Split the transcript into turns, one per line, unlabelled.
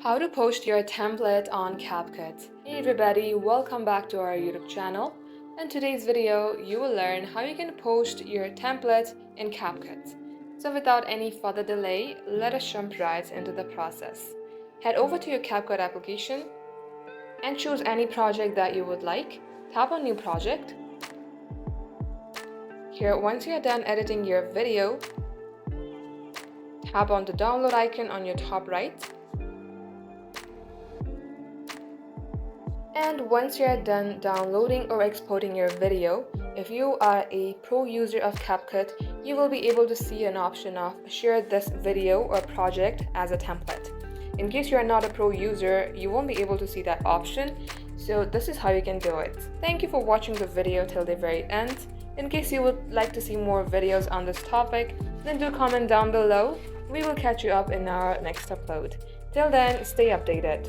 How to post your template on Capcut. Hey everybody, welcome back to our YouTube channel. In today's video, you will learn how you can post your template in Capcut. So without any further delay, let us jump right into the process. Head over to your Capcut application and choose any project that you would like. Tap on New Project. Here, once you are done editing your video, tap on the download icon on your top right. And once you're done downloading or exporting your video, if you are a pro user of Capcut, you will be able to see an option of share this video or project as a template. In case you're not a pro user, you won't be able to see that option. So this is how you can do it. Thank you for watching the video till the very end. In case you would like to see more videos on this topic, then do comment down below. We will catch you up in our next upload. Till then, stay updated.